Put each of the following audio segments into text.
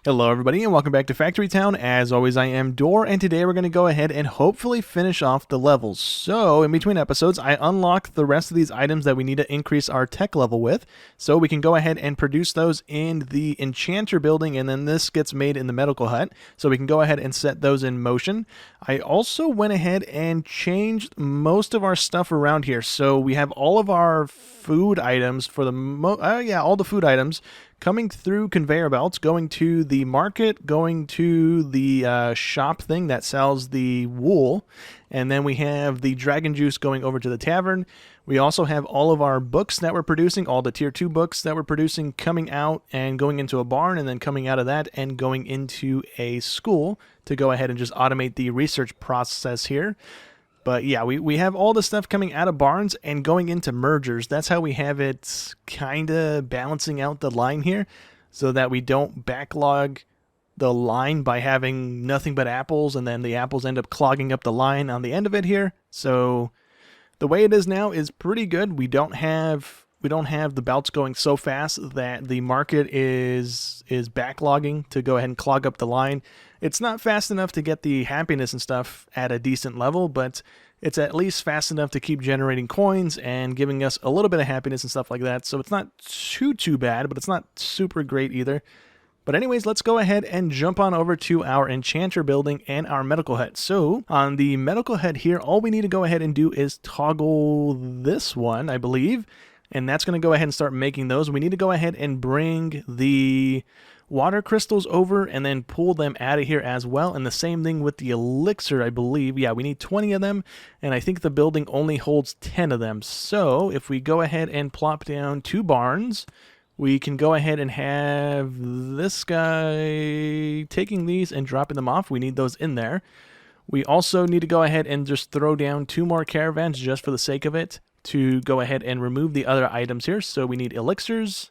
Hello everybody and welcome back to Factory Town. As always, I am Dor, and today we're going to go ahead and hopefully finish off the levels. So in between episodes, I unlock the rest of these items that we need to increase our tech level with, so we can go ahead and produce those in the enchanter building, and then this gets made in the medical hut, so we can go ahead and set those in motion. I also went ahead and changed most of our stuff around here, so we have all of our food items for the all the food items coming through conveyor belts, going to the market, going to the shop thing that sells the wool, and then we have the dragon juice going over to the tavern. We also have all of our books that we're producing, all the tier 2 books that we're producing coming out and going into a barn, and then coming out of that and going into a school to go ahead and just automate the research process here. But yeah, we have all the stuff coming out of barns and going into mergers. That's how we have it kind of balancing out the line here, so that we don't backlog the line by having nothing but apples, and then the apples end up clogging up the line on the end of it here. So the way it is now is pretty good. We don't have the belts going so fast that the market is backlogging to go ahead and clog up the line. It's not fast enough to get the happiness and stuff at a decent level, but it's at least fast enough to keep generating coins and giving us a little bit of happiness and stuff like that. So it's not too bad, but it's not super great either. But anyways, let's go ahead and jump on over to our enchanter building and our medical hut. So on the medical hut here, all we need to go ahead and do is toggle this one, I believe. And that's going to go ahead and start making those. We need to go ahead and bring the water crystals over and then pull them out of here as well. And the same thing with the elixir, I believe. Yeah, we need 20 of them, and I think the building only holds 10 of them. So if we go ahead and plop down 2 barns, we can go ahead and have this guy taking these and dropping them off. We need those in there. We also need to go ahead and just throw down 2 more caravans just for the sake of it, to go ahead and remove the other items here. So we need elixirs,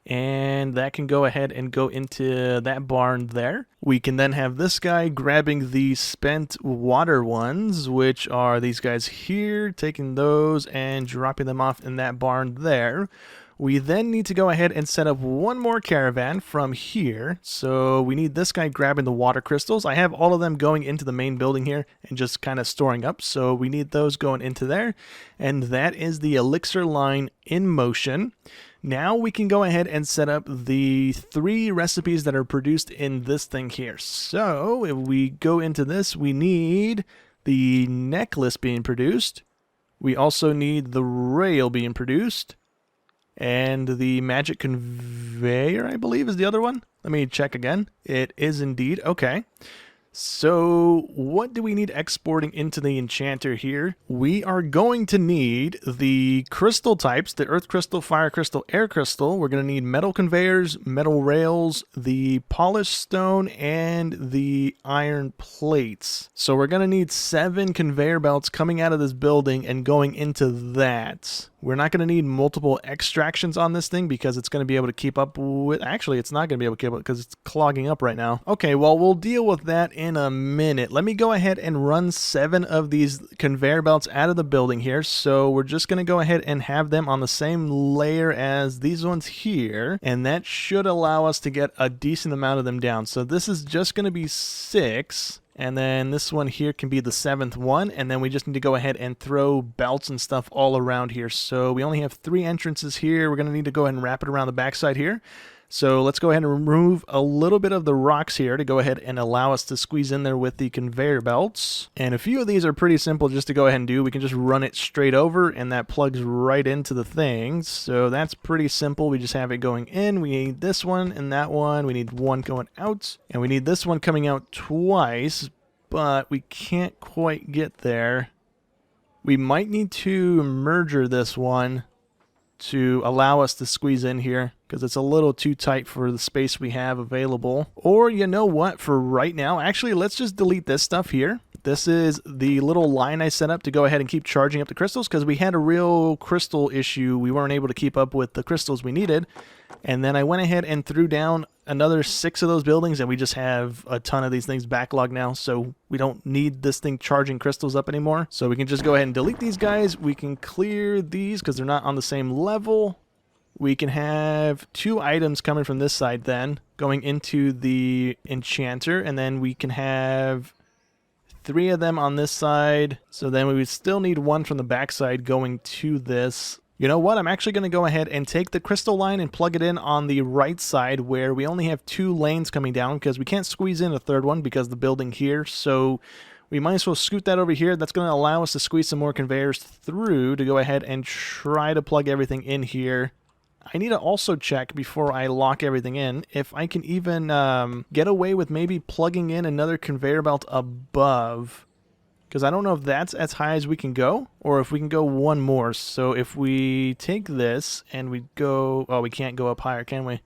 and that can go ahead and go into that barn there. We can then have this guy grabbing the spent water ones, which are these guys here, taking those and dropping them off in that barn there. We then need to go ahead and set up 1 more caravan from here. So we need this guy grabbing the water crystals. I have all of them going into the main building here and just kind of storing up. So we need those going into there. And that is the elixir line in motion. Now we can go ahead and set up the 3 recipes that are produced in this thing here. So if we go into this, we need the necklace being produced. We also need the rail being produced. And the magic conveyor, I believe, is the other one. Let me check again. It is indeed. Okay. So what do we need exporting into the enchanter here? We are going to need the crystal types, the earth crystal, fire crystal, air crystal. We're going to need metal conveyors, metal rails, the polished stone, and the iron plates. So we're going to need 7 conveyor belts coming out of this building and going into that. We're not going to need multiple extractions on this thing because it's going to be able to keep up with... Actually, it's not going to be able to keep up because it's clogging up right now. Okay, well, we'll deal with that in a minute. Let me go ahead and run 7 of these conveyor belts out of the building here. So we're just going to go ahead and have them on the same layer as these ones here. And that should allow us to get a decent amount of them down. So this is just going to be 6. And then this one here can be the 7th one, and then we just need to go ahead and throw belts and stuff all around here. So we only have 3 entrances here. We're going to need to go ahead and wrap it around the backside here. So let's go ahead and remove a little bit of the rocks here to go ahead and allow us to squeeze in there with the conveyor belts. And a few of these are pretty simple just to go ahead and do. We can just run it straight over, and that plugs right into the things. So that's pretty simple. We just have it going in. We need this one and that one. We need one going out, and we need this one coming out twice, but we can't quite get there. We might need to merger this one to allow us to squeeze in here, because it's a little too tight for the space we have available. Or you know what, for right now, actually, let's just delete this stuff here. This is the little line I set up to go ahead and keep charging up the crystals, because we had a real crystal issue. We weren't able to keep up with the crystals we needed. And then I went ahead and threw down another 6 of those buildings, and we just have a ton of these things backlogged now, so we don't need this thing charging crystals up anymore. So we can just go ahead and delete these guys. We can clear these because they're not on the same level. We can have 2 items coming from this side then, going into the enchanter, and then we can have 3 of them on this side. So then we would still need 1 from the back side going to this. You know what? I'm actually going to go ahead and take the crystal line and plug it in on the right side where we only have 2 lanes coming down because we can't squeeze in a third one because of the building here. So we might as well scoot that over here. That's going to allow us to squeeze some more conveyors through to go ahead and try to plug everything in here. I need to also check before I lock everything in if I can even get away with maybe plugging in another conveyor belt above. Because I don't know if that's as high as we can go, or if we can go one more. So if we take this and we go... Oh, we can't go up higher, can we?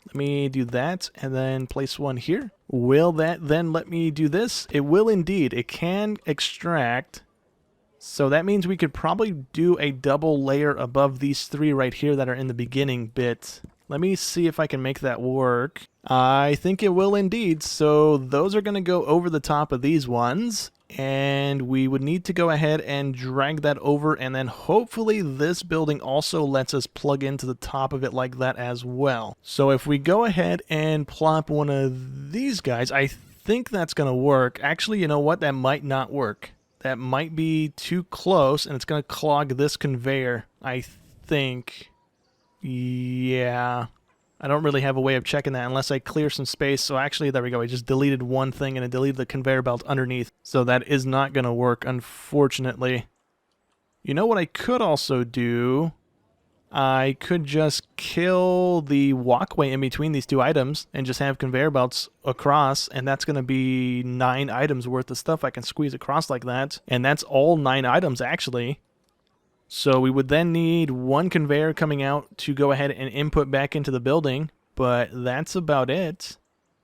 Let me do that and then place one here. Will that then let me do this? It will indeed. It can extract. So that means we could probably do a double layer above these 3 right here that are in the beginning bit. Let me see if I can make that work. I think it will indeed. So those are going to go over the top of these ones. And we would need to go ahead and drag that over, and then hopefully this building also lets us plug into the top of it like that as well. So if we go ahead and plop one of these guys, I think that's going to work. Actually, you know what? That might not work. That might be too close, and it's going to clog this conveyor, I think. Yeah. I don't really have a way of checking that unless I clear some space. So actually, there we go. I just deleted one thing and it deleted the conveyor belt underneath. So that is not going to work, unfortunately. You know what I could also do? I could just kill the walkway in between these 2 items and just have conveyor belts across. And that's going to be 9 items worth of stuff I can squeeze across like that. And that's all 9 items, actually. So we would then need 1 conveyor coming out to go ahead and input back into the building, but that's about it.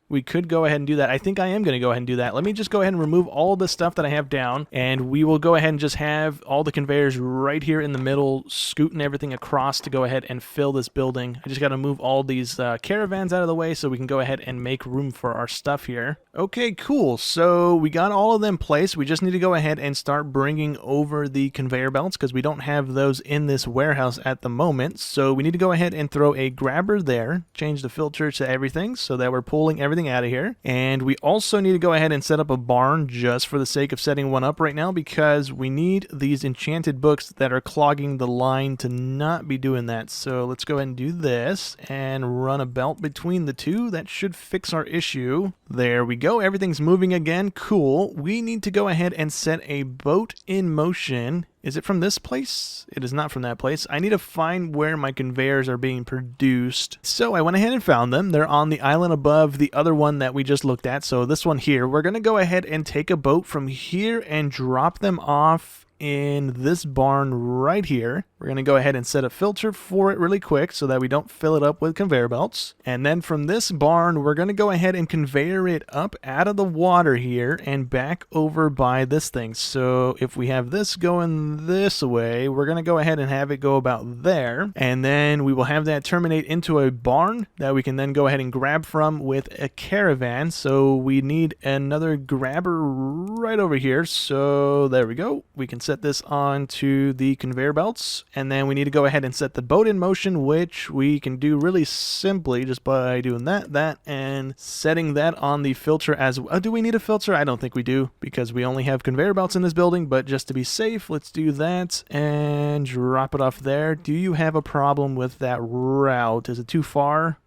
We could go ahead and do that. I think I am going to go ahead and do that. Let me just go ahead and remove all the stuff that I have down, and we will go ahead and just have all the conveyors right here in the middle, scooting everything across to go ahead and fill this building. I just got to move all these caravans out of the way so we can go ahead and make room for our stuff here. Okay, cool. So we got all of them placed. We just need to go ahead and start bringing over the conveyor belts because we don't have those in this warehouse at the moment. So we need to go ahead and throw a grabber there, change the filter to everything so that we're pulling everything out of here. And we also need to go ahead and set up a barn just for the sake of setting one up right now because we need these enchanted books that are clogging the line to not be doing that. So let's go ahead and do this and run a belt between the 2. That should fix our issue. There we go. Everything's moving again. Cool. We need to go ahead and set a boat in motion. Is it from this place? It is not from that place. I need to find where my conveyors are being produced. So I went ahead and found them. They're on the island above the other one that we just looked at. So this one here, we're going to go ahead and take a boat from here and drop them off in this barn right here. We're going to go ahead and set a filter for it really quick so that we don't fill it up with conveyor belts. And then from this barn, we're going to go ahead and conveyor it up out of the water here and back over by this thing. So if we have this going this way, we're going to go ahead and have it go about there. And then we will have that terminate into a barn that we can then go ahead and grab from with a caravan. So we need another grabber right over here. So there we go. We can set this onto the conveyor belts. And then we need to go ahead and set the boat in motion, which we can do really simply just by doing that, and setting that on the filter as well. Do we need a filter? I don't think we do because we only have conveyor belts in this building, but just to be safe, let's do that and drop it off there. Do you have a problem with that route? Is it too far?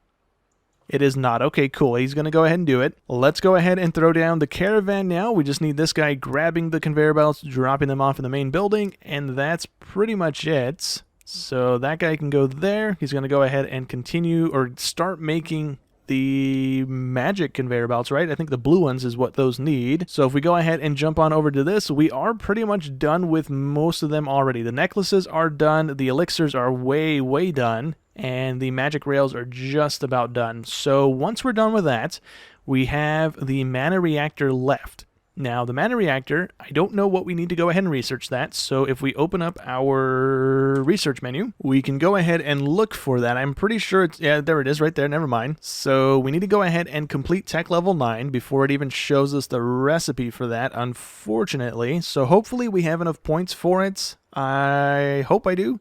It is not. Okay, cool. He's going to go ahead and do it. Let's go ahead and throw down the caravan now. We just need this guy grabbing the conveyor belts, dropping them off in the main building, and that's pretty much it. So that guy can go there. He's going to go ahead and continue or start making the magic conveyor belts, right? I think the blue ones is what those need. So if we go ahead and jump on over to this, we are pretty much done with most of them already. The necklaces are done. The elixirs are way done. And the magic rails are just about done. So once we're done with that, we have the mana reactor left. Now, the mana reactor, I don't know what we need to go ahead and research that. So if we open up our research menu, we can go ahead and look for that. I'm pretty sure it's, yeah, there it is right there. Never mind. So we need to go ahead and complete tech level 9 before it even shows us the recipe for that, unfortunately. So hopefully we have enough points for it. I hope I do.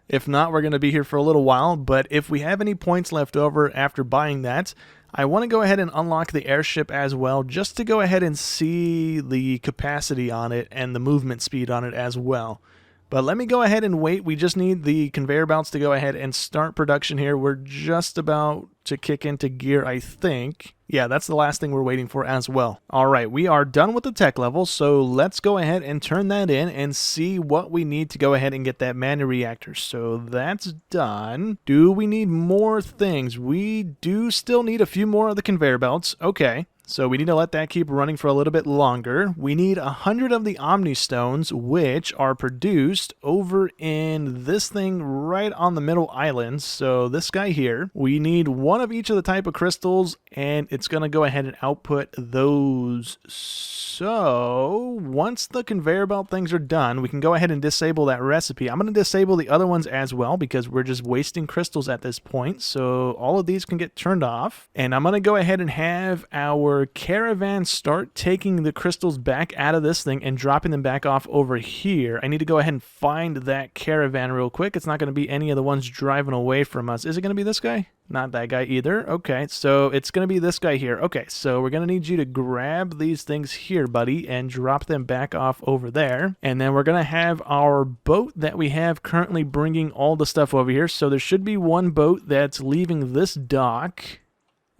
If not, we're going to be here for a little while. But if we have any points left over after buying that, I want to go ahead and unlock the airship as well, just to go ahead and see the capacity on it and the movement speed on it as well. But let me go ahead and wait. We just need the conveyor belts to go ahead and start production here. We're just about to kick into gear, I think. Yeah, that's the last thing we're waiting for as well. All right, we are done with the tech level, so let's go ahead and turn that in and see what we need to go ahead and get that mana reactor. So that's done. Do we need more things? We do still need a few more of the conveyor belts. Okay. So we need to let that keep running for a little bit longer. We need 100 of the omnistones, which are produced over in this thing right on the middle island. So this guy here. We need one of each of the type of crystals, and it's going to go ahead and output those. So once the conveyor belt things are done, we can go ahead and disable that recipe. I'm going to disable the other ones as well because we're just wasting crystals at this point. So all of these can get turned off. And I'm going to go ahead and have our caravan start taking the crystals back out of this thing and dropping them back off over here. I need to go ahead and find that caravan real quick. It's not going to be any of the ones driving away from us. Is it going to be this guy? Not that guy either. Okay, so it's going to be this guy here. Okay, so we're going to need you to grab these things here, buddy, and drop them back off over there. And then we're going to have our boat that we have currently bringing all the stuff over here. So there should be one boat that's leaving this dock.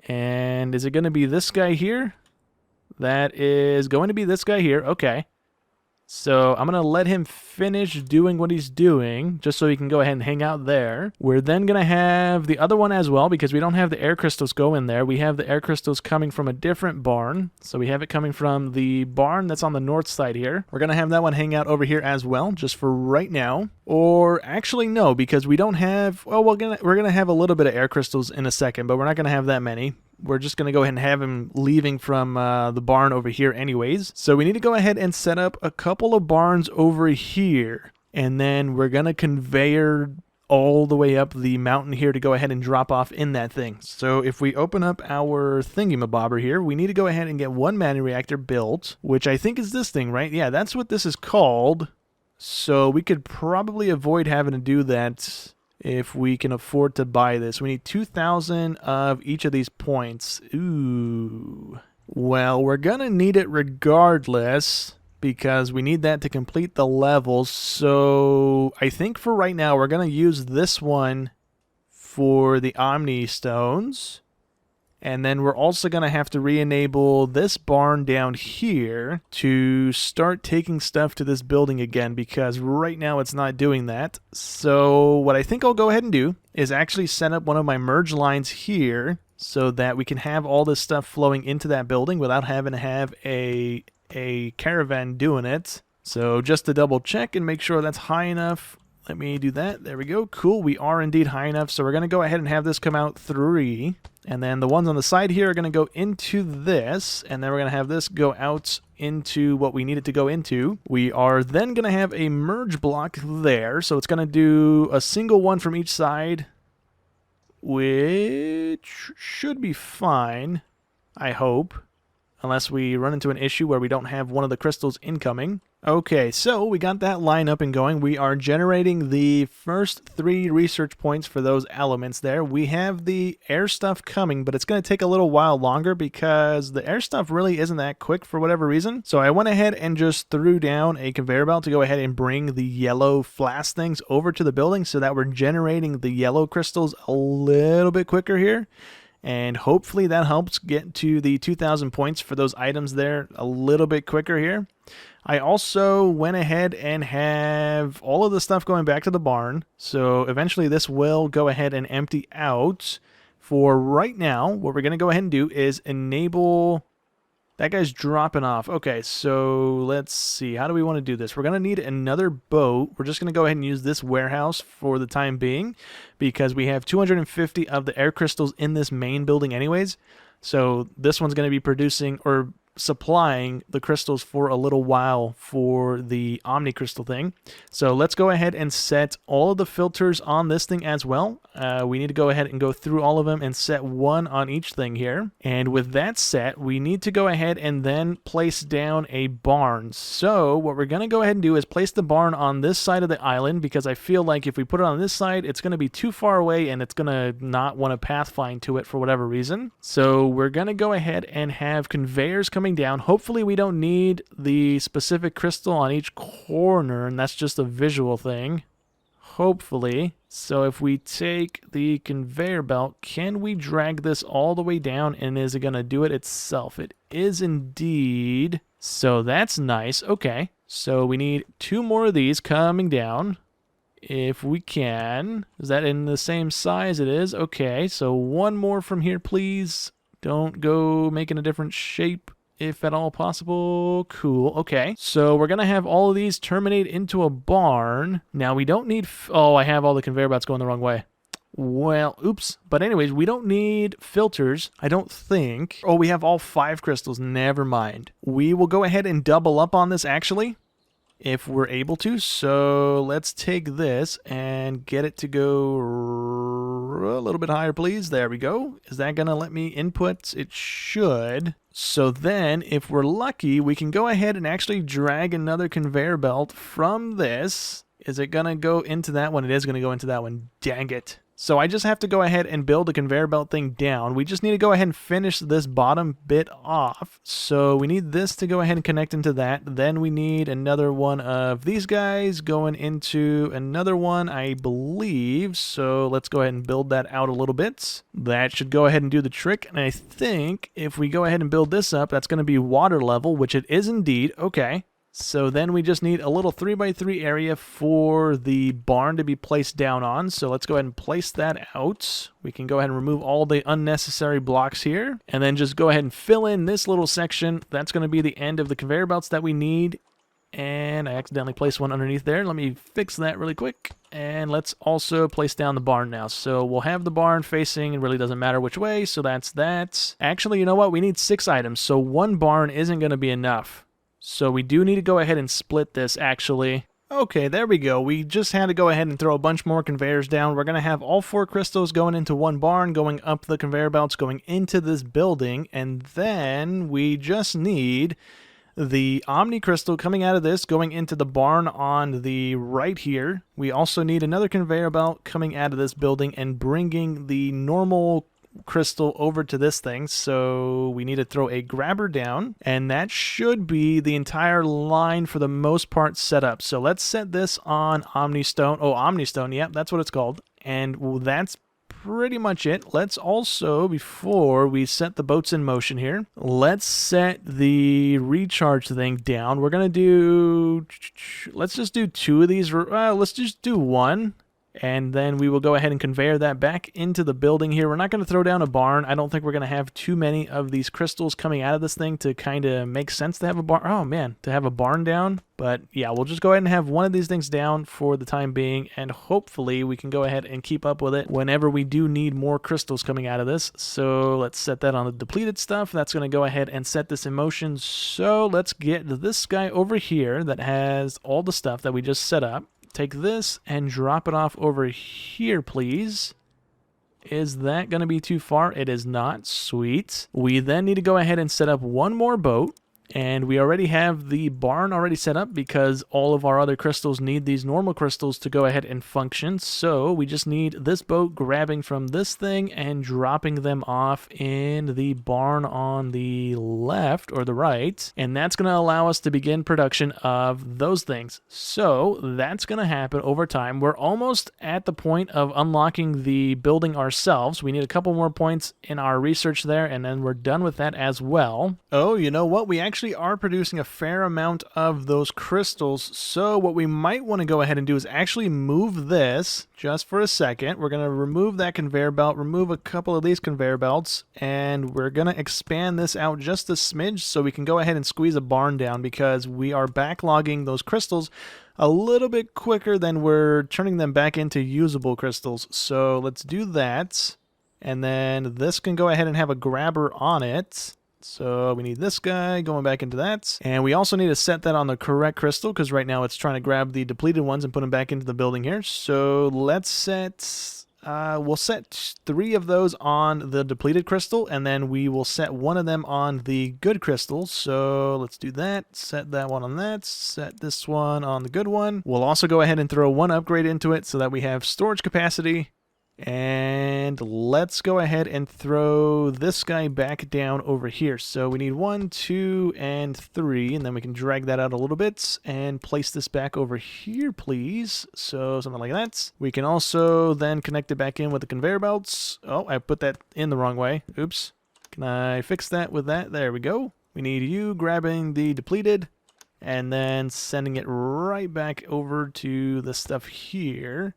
And is it going to be this guy here? That is going to be this guy here. Okay. So I'm going to let him finish doing what he's doing, just so he can go ahead and hang out there. We're then going to have the other one as well, because we don't have the air crystals go in there. We have the air crystals coming from a different barn. So we have it coming from the barn that's on the north side here. We're going to have that one hang out over here as well, just for right now. Or actually, no, because we don't have... Well, we're going to have a little bit of air crystals in a second, but we're not going to have that many. We're just going to go ahead and have him leaving from the barn over here anyways. So we need to go ahead and set up a couple of barns over here. And then we're going to conveyor all the way up the mountain here to go ahead and drop off in that thing. So if we open up our thingamabobber here, we need to go ahead and get one mana reactor built, which I think is this thing, right? Yeah, that's what this is called. So we could probably avoid having to do that if we can afford to buy this. We need 2,000 of each of these points. Ooh. Well, we're going to need it regardless because we need that to complete the levels. So I think for right now, we're going to use this one for the omnistones. And then we're also going to have to re-enable this barn down here to start taking stuff to this building again, because right now it's not doing that. So what I think I'll go ahead and do is actually set up one of my merge lines here so that we can have all this stuff flowing into that building without having to have a caravan doing it. So just to double check and make sure that's high enough. Let me do that. There we go. Cool. We are indeed high enough. So we're going to go ahead and have this come out 3. And then the ones on the side here are going to go into this. And then we're going to have this go out into what we need it to go into. We are then going to have a merge block there. So it's going to do a single one from each side, which should be fine, I hope. Unless we run into an issue where we don't have one of the crystals incoming. Okay, so we got that line up and going. We are generating the first 3 research points for those elements there. We have the air stuff coming, but it's going to take a little while longer because the air stuff really isn't that quick for whatever reason. So I went ahead and just threw down a conveyor belt to go ahead and bring the yellow flask things over to the building so that we're generating the yellow crystals a little bit quicker here. And hopefully that helps get to the 2,000 points for those items there a little bit quicker here. I also went ahead and have all of the stuff going back to the barn. So eventually this will go ahead and empty out. For right now, what we're going to go ahead and do is enable... That guy's dropping off. Okay, so let's see. How do we want to do this? We're going to need another boat. We're just going to go ahead and use this warehouse for the time being because we have 250 of the air crystals in this main building anyways. So this one's going to be producing, or supplying the crystals for a little while for the Omni Crystal thing. So let's go ahead and set all of the filters on this thing as well. We need to go ahead and go through all of them and set one on each thing here. And with that set, we need to go ahead and then place down a barn. So what we're going to go ahead and do is place the barn on this side of the island, because I feel like if we put it on this side, it's going to be too far away and it's going to not want to pathfind to it for whatever reason. So we're going to go ahead and have conveyors coming down. Hopefully we don't need the specific crystal on each corner, and that's just a visual thing. Hopefully. So if we take the conveyor belt, can we drag this all the way down, and is it going to do it itself? It is indeed. So that's nice. Okay. So we need 2 more of these coming down. If we can. Is that in the same size? It is. Okay. So 1 more from here, please. Don't go making a different shape, if at all possible. Cool. Okay. So we're going to have all of these terminate into a barn. Now we don't need... oh, I have all the conveyor belts going the wrong way. Well, oops. But anyways, we don't need filters, I don't think. Oh, we have all 5 crystals. Never mind. We will go ahead and double up on this, actually, if we're able to. So let's take this and get it to go a little bit higher, please. There we go. Is that going to let me input? It should. So then, if we're lucky, we can go ahead and actually drag another conveyor belt from this. Is it going to go into that one? It is going to go into that one. Dang it. So I just have to go ahead and build the conveyor belt thing down. We just need to go ahead and finish this bottom bit off. So we need this to go ahead and connect into that. Then we need another one of these guys going into another one, I believe. So let's go ahead and build that out a little bit. That should go ahead and do the trick. And I think if we go ahead and build this up, that's going to be water level, which it is indeed. Okay. So then we just need a little 3x3 area for the barn to be placed down on. So let's go ahead and place that out. We can go ahead and remove all the unnecessary blocks here. And then just go ahead and fill in this little section. That's going to be the end of the conveyor belts that we need. And I accidentally placed one underneath there. Let me fix that really quick. And let's also place down the barn now. So we'll have the barn facing, it really doesn't matter which way. So that's that. Actually, you know what? We need 6 items. So 1 barn isn't going to be enough. So we do need to go ahead and split this, actually. Okay, there we go. We just had to go ahead and throw a bunch more conveyors down. We're going to have all 4 crystals going into 1 barn, going up the conveyor belts, going into this building, and then we just need the Omni Crystal coming out of this, going into the barn on the right here. We also need another conveyor belt coming out of this building and bringing the normal crystal over to this thing. So we need to throw a grabber down, and that should be the entire line for the most part set up. So let's set this on omnistone. Oh, omnistone, yep, that's what it's called. And that's pretty much it. Let's also, before we set the boats in motion here, let's set the recharge thing down. We're gonna do, let's just do 2 of these. Let's just do 1. And then we will go ahead and conveyor that back into the building here. We're not going to throw down a barn. I don't think we're going to have too many of these crystals coming out of this thing to kind of make sense to have a barn. Oh, man, to have a barn down. But yeah, we'll just go ahead and have one of these things down for the time being. And hopefully we can go ahead and keep up with it whenever we do need more crystals coming out of this. So let's set that on the depleted stuff. That's going to go ahead and set this in motion. So let's get this guy over here that has all the stuff that we just set up. Take this and drop it off over here, please. Is that going to be too far? It is not. Sweet. We then need to go ahead and set up 1 more boat. And we already have the barn already set up because all of our other crystals need these normal crystals to go ahead and function. So we just need this boat grabbing from this thing and dropping them off in the barn on the left or the right. And that's going to allow us to begin production of those things. So that's going to happen over time. We're almost at the point of unlocking the building ourselves. We need a couple more points in our research there, and then we're done with that as well. Oh, you know what? We actually are producing a fair amount of those crystals, so what we might want to go ahead and do is actually move this just for a second. We're going to remove that conveyor belt, remove a couple of these conveyor belts, and we're going to expand this out just a smidge so we can go ahead and squeeze a barn down because we are backlogging those crystals a little bit quicker than we're turning them back into usable crystals. So let's do that, and then this can go ahead and have a grabber on it. So we need this guy going back into that. And we also need to set that on the correct crystal because right now it's trying to grab the depleted ones and put them back into the building here. So let's set... we'll set 3 of those on the depleted crystal, and then we will set 1 of them on the good crystal. So let's do that. Set that one on that. Set this one on the good one. We'll also go ahead and throw 1 upgrade into it so that we have storage capacity. And let's go ahead and throw this guy back down over here. So we need 1, 2, and 3, and then we can drag that out a little bit and place this back over here, please. So something like that. We can also then connect it back in with the conveyor belts. Oh, I put that in the wrong way. Oops. Can I fix that with that? There we go. We need you grabbing the depleted and then sending it right back over to the stuff here.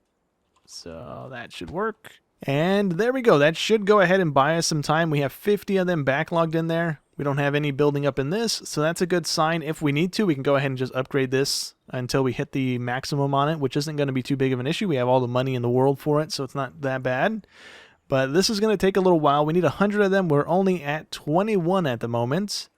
So that should work. And there we go. That should go ahead and buy us some time. We have 50 of them backlogged in there. We don't have any building up in this, so that's a good sign. If we need to, we can go ahead and just upgrade this until we hit the maximum on it, which isn't going to be too big of an issue. We have all the money in the world for it, so it's not that bad. But this is going to take a little while. We need 100 of them. We're only at 21 at the moment.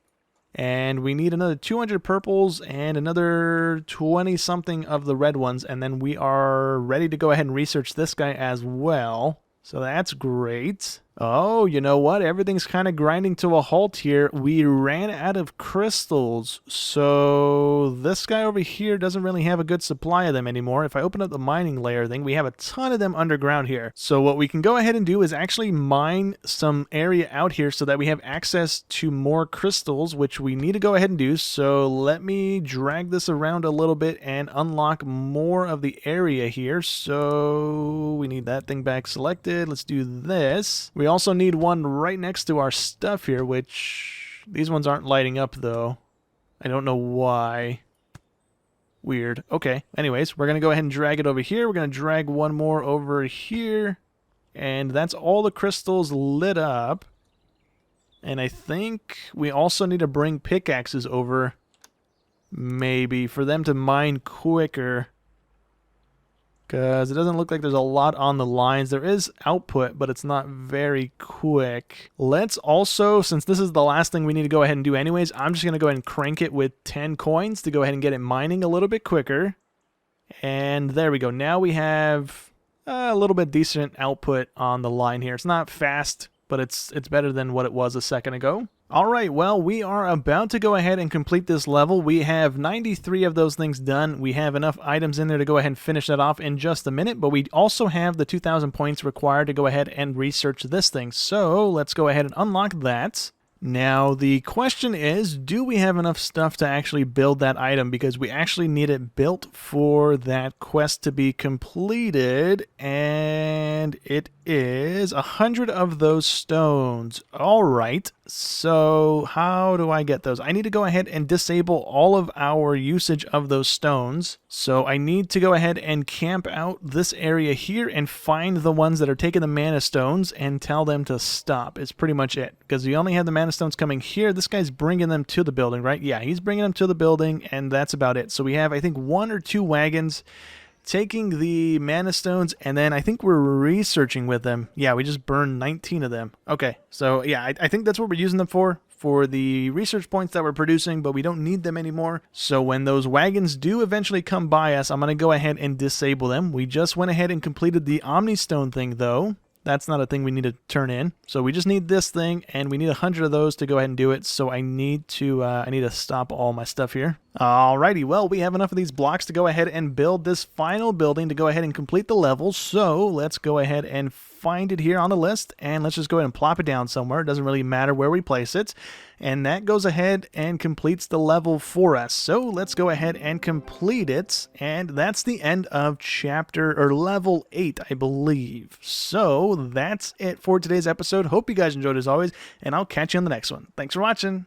And we need another 200 purples and another 20-something of the red ones. And then we are ready to go ahead and research this guy as well. So that's great. Oh, you know what? Everything's kind of grinding to a halt here. We ran out of crystals. So this guy over here doesn't really have a good supply of them anymore. If I open up the mining layer thing, we have a ton of them underground here. So what we can go ahead and do is actually mine some area out here so that we have access to more crystals, which we need to go ahead and do. So let me drag this around a little bit and unlock more of the area here. So we need that thing back selected. Let's do this. We also need one right next to our stuff here, which these ones aren't lighting up though. I don't know why. Weird. Okay. Anyways, we're going to go ahead and drag it over here. We're going to drag one more over here. And that's all the crystals lit up. And I think we also need to bring pickaxes over, maybe, for them to mine quicker. Because it doesn't look like there's a lot on the lines. There is output, but it's not very quick. Let's also, since this is the last thing we need to go ahead and do anyways, I'm just going to go ahead and crank it with 10 coins to go ahead and get it mining a little bit quicker. And there we go. Now we have a little bit decent output on the line here. It's not fast, but it's better than what it was a second ago. Alright, well, we are about to go ahead and complete this level. We have 93 of those things done. We have enough items in there to go ahead and finish that off in just a minute, but we also have the 2,000 points required to go ahead and research this thing. So let's go ahead and unlock that. Now, the question is, do we have enough stuff to actually build that item? Because we actually need it built for that quest to be completed, and it is 100 of those stones. All right, so how do I get those? I need to go ahead and disable all of our usage of those stones. So I need to go ahead and camp out this area here and find the ones that are taking the mana stones and tell them to stop. It's pretty much it, because we only have the mana stones coming here. This guy's bringing them to the building, right? Yeah, he's bringing them to the building, and that's about it. So we have, I think, 1 or 2 wagons taking the mana stones, and then I think we're researching with them. Yeah, we just burned 19 of them. Okay, so yeah, I think that's what we're using them for the research points that we're producing, but we don't need them anymore. So when those wagons do eventually come by us, I'm going to go ahead and disable them. We just went ahead and completed the omnistone thing, though. That's not a thing we need to turn in. So we just need this thing, and we need 100 of those to go ahead and do it. So I need to stop all my stuff here. Alrighty, well, we have enough of these blocks to go ahead and build this final building to go ahead and complete the level. So let's go ahead and find it here on the list, and let's just go ahead and plop it down somewhere. It doesn't really matter where we place it. And that goes ahead and completes the level for us. So let's go ahead and complete it. And that's the end of level 8, I believe. So that's it for today's episode. Hope you guys enjoyed as always, and I'll catch you on the next one. Thanks for watching.